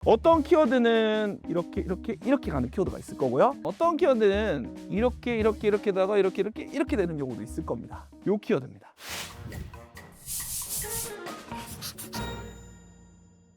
어떤 키워드는 이렇게 가는 키워드가 있을 거고요. 어떤 키워드는 이렇게다가 이렇게 되는 경우도 있을 겁니다. 요 키워드입니다.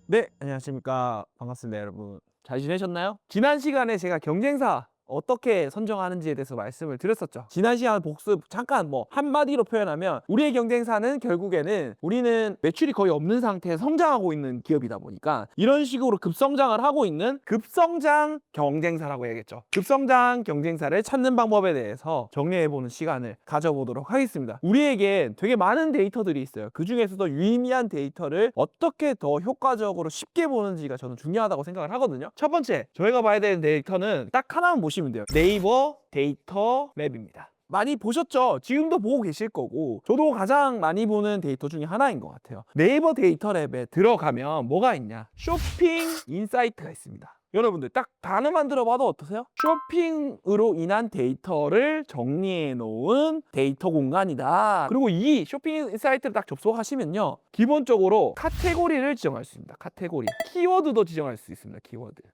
네, 안녕하십니까. 반갑습니다, 여러분. 잘 지내셨나요? 지난 시간에 제가 경쟁사 어떻게 선정하는지에 대해서 말씀을 드렸었죠. 지난 시간 복습 잠깐 한마디로 표현하면 우리의 경쟁사는 결국에는 우리는 매출이 거의 없는 상태에서 성장하고 있는 기업이다 보니까 이런 식으로 급성장을 하고 있는 급성장 경쟁사라고 해야겠죠. 급성장 경쟁사를 찾는 방법에 대해서 정리해보는 시간을 가져보도록 하겠습니다. 우리에게 되게 많은 데이터들이 있어요. 그 중에서도 유의미한 데이터를 어떻게 더 효과적으로 쉽게 보는지가 저는 중요하다고 생각을 하거든요. 첫 번째, 저희가 봐야 되는 데이터는 딱 하나만 보시면 돼요. 네이버 데이터 맵입니다. 많이 보셨죠? 지금도 보고 계실 거고 저도 가장 많이 보는 데이터 중에 하나인 것 같아요. 네이버 데이터 랩에 들어가면 뭐가 있냐? 쇼핑 인사이트가 있습니다. 여러분들 딱 단어만 들어봐도 어떠세요? 쇼핑으로 인한 데이터를 정리해 놓은 데이터 공간이다. 그리고 이 쇼핑 인사이트를 딱 접속하시면요, 기본적으로 카테고리를 지정할 수 있습니다. 카테고리, 키워드도 지정할 수 있습니다.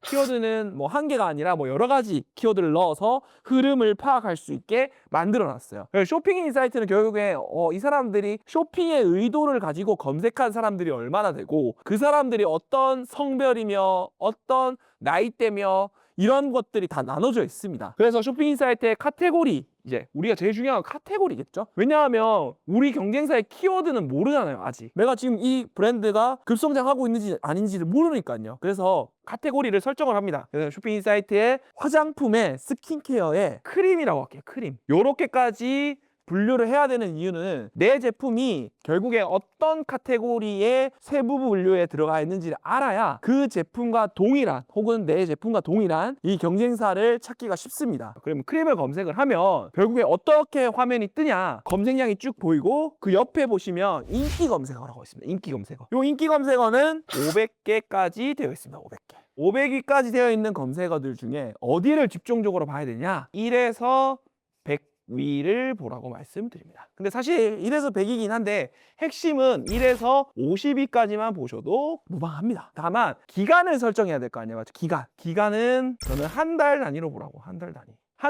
키워드는 한 개가 아니라 여러 가지 키워드를 넣어서 흐름을 파악할 수 있게 만들어 놨어요. 쇼핑 인사이트는 결국에 이 사람들이 쇼핑의 의도를 가지고 검색한 사람들이 얼마나 되고 그 사람들이 어떤 성별이며 어떤 나이대며 이런 것들이 다 나눠져 있습니다. 그래서 쇼핑 인사이트의 카테고리, 이제 우리가 제일 중요한 건 카테고리겠죠. 왜냐하면 우리 경쟁사의 키워드는 모르잖아요. 아직 내가 지금 이 브랜드가 급성장하고 있는지 아닌지를 모르니까요. 그래서 카테고리를 설정을 합니다. 그래서 쇼핑 인사이트의 화장품에 스킨케어에 크림이라고 할게요. 크림, 요렇게까지 분류를 해야 되는 이유는 내 제품이 결국에 어떤 카테고리의 세부 분류에 들어가 있는지를 알아야 그 제품과 동일한 혹은 내 제품과 동일한 이 경쟁사를 찾기가 쉽습니다. 그러면 크림을 검색을 하면 결국에 어떻게 화면이 뜨냐, 검색량이 쭉 보이고 그 옆에 보시면 인기 검색어라고 있습니다. 인기 검색어. 이 인기 검색어는 500개까지 되어 있습니다. 500개. 500위까지 되어 있는 검색어들 중에 어디를 집중적으로 봐야 되냐? 1에서 100 위를 보라고 말씀드립니다. 근데 사실 1에서 100이긴 한데 핵심은 1에서 50위까지만 보셔도 무방합니다. 다만 기간을 설정해야 될 거 아니에요. 맞죠? 기간은 저는 한 달 단위로 보라고. 한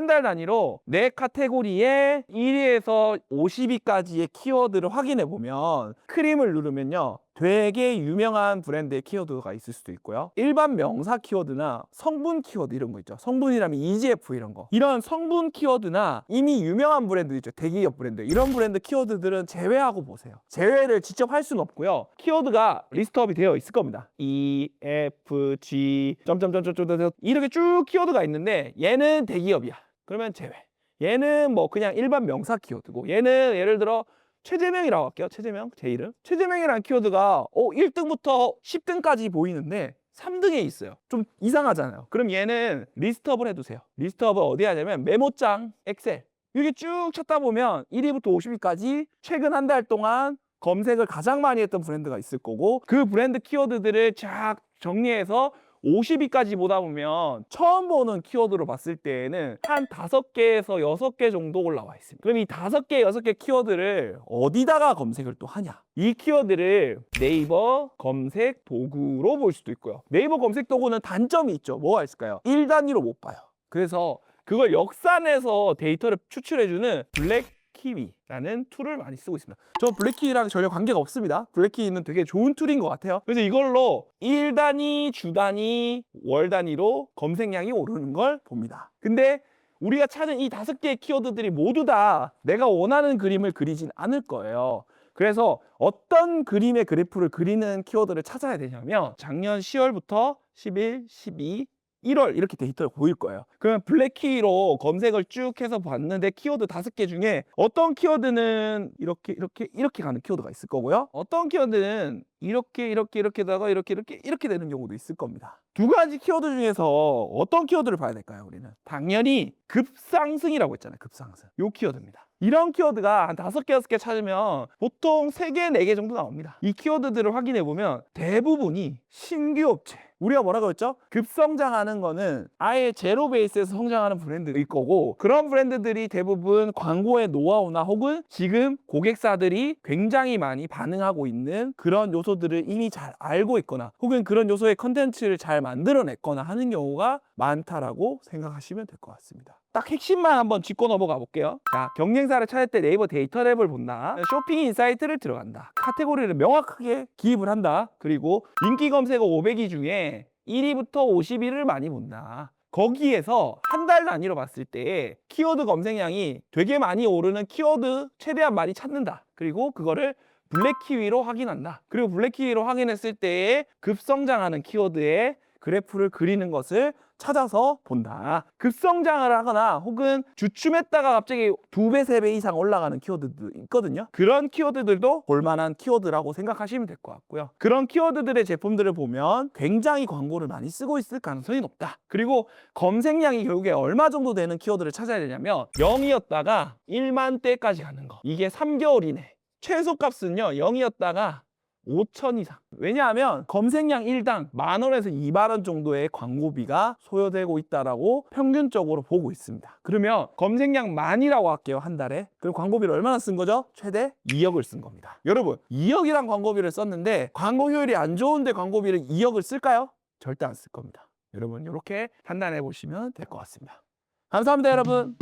달 단위로 내 카테고리에 1위에서 50위까지의 키워드를 확인해 보면 크림을 누르면요, 되게 유명한 브랜드의 키워드가 있을 수도 있고요, 일반 명사 키워드나 성분 키워드 이런 거 있죠. 성분이라면 EGF 이런 거, 이런 성분 키워드나 이미 유명한 브랜드 있죠. 대기업 브랜드, 이런 브랜드 키워드들은 제외하고 보세요. 제외를 직접 할 수는 없고요. 키워드가 리스트업이 되어 있을 겁니다. E, F, G 점점점점점 이렇게 쭉 키워드가 있는데 얘는 대기업이야. 그러면 제외. 얘는 그냥 일반 명사 키워드고, 얘는 예를 들어 최재명이라고 할게요. 최재명, 제 이름. 최재명이라는 키워드가 1등부터 10등까지 보이는데 3등에 있어요. 좀 이상하잖아요. 그럼 얘는 리스트업을 해두세요. 리스트업을 어디 하냐면 메모장, 엑셀. 이렇게 쭉 찾다 보면 1위부터 50위까지 최근 한 달 동안 검색을 가장 많이 했던 브랜드가 있을 거고, 그 브랜드 키워드들을 쫙 정리해서 50위까지 보다 보면 처음 보는 키워드로 봤을 때에는 한 5개에서 6개 정도 올라와 있습니다. 그럼 이 5개, 6개 키워드를 어디다가 검색을 또 하냐? 이 키워드를 네이버 검색 도구로 볼 수도 있고요. 네이버 검색 도구는 단점이 있죠. 뭐가 있을까요? 1단위로 못 봐요. 그래서 그걸 역산해서 데이터를 추출해주는 블랙키위라는 툴을 많이 쓰고 있습니다. 저 블랙키위랑 전혀 관계가 없습니다. 블랙키위는 되게 좋은 툴인 것 같아요. 그래서 이걸로 1단위, 주 단위, 월 단위로 검색량이 오르는 걸 봅니다. 근데 우리가 찾은 이 5개의 키워드들이 모두 다 내가 원하는 그림을 그리진 않을 거예요. 그래서 어떤 그림의 그래프를 그리는 키워드를 찾아야 되냐면 작년 10월부터 11, 12, 1월 이렇게 데이터가 보일 거예요. 그러면 블랙키로 검색을 쭉 해서 봤는데 키워드 5개 중에 어떤 키워드는 이렇게 가는 키워드가 있을 거고요, 어떤 키워드는 이렇게다가 이렇게 되는 경우도 있을 겁니다. 두 가지 키워드 중에서 어떤 키워드를 봐야 될까요? 우리는 당연히 급상승이라고 했잖아요. 급상승, 요 키워드입니다. 이런 키워드가 한 5개, 6개 찾으면 보통 3개, 4개 정도 나옵니다. 이 키워드들을 확인해 보면 대부분이 신규 업체, 우리가 뭐라고 했죠? 급성장하는 거는 아예 제로 베이스에서 성장하는 브랜드일 거고, 그런 브랜드들이 대부분 광고의 노하우나 혹은 지금 고객사들이 굉장히 많이 반응하고 있는 그런 요소들을 이미 잘 알고 있거나 혹은 그런 요소의 컨텐츠를 잘 만들어냈거나 하는 경우가 많다라고 생각하시면 될 것 같습니다. 딱 핵심만 한번 짚고 넘어가 볼게요. 자, 경쟁사를 찾을 때 네이버 데이터 랩을 본다. 쇼핑 인사이트를 들어간다. 카테고리를 명확하게 기입을 한다. 그리고 인기 검색어 500위 중에 1위부터 50위를 많이 본다. 거기에서 한 달 단위로 봤을 때 키워드 검색량이 되게 많이 오르는 키워드 최대한 많이 찾는다. 그리고 그거를 블랙키위로 확인한다. 그리고 블랙키위로 확인했을 때에 급성장하는 키워드의 그래프를 그리는 것을 찾아서 본다. 급성장을 하거나 혹은 주춤했다가 갑자기 2배, 3배 이상 올라가는 키워드도 있거든요. 그런 키워드들도 볼만한 키워드라고 생각하시면 될 것 같고요. 그런 키워드들의 제품들을 보면 굉장히 광고를 많이 쓰고 있을 가능성이 높다. 그리고 검색량이 결국에 얼마 정도 되는 키워드를 찾아야 되냐면 0이었다가 1만 대까지 가는 거. 이게 3개월 이내. 최소값은요 0이었다가 5천 이상. 왜냐하면 검색량 1당 10,000원에서 20,000원 정도의 광고비가 소요되고 있다라고 평균적으로 보고 있습니다. 그러면 검색량 만이라고 할게요, 한 달에. 그럼 광고비를 얼마나 쓴 거죠? 최대 2억을 쓴 겁니다. 여러분, 2억이란 광고비를 썼는데 광고 효율이 안 좋은데 광고비를 2억을 쓸까요? 절대 안 쓸 겁니다. 여러분, 이렇게 판단해 보시면 될 것 같습니다. 감사합니다, 여러분.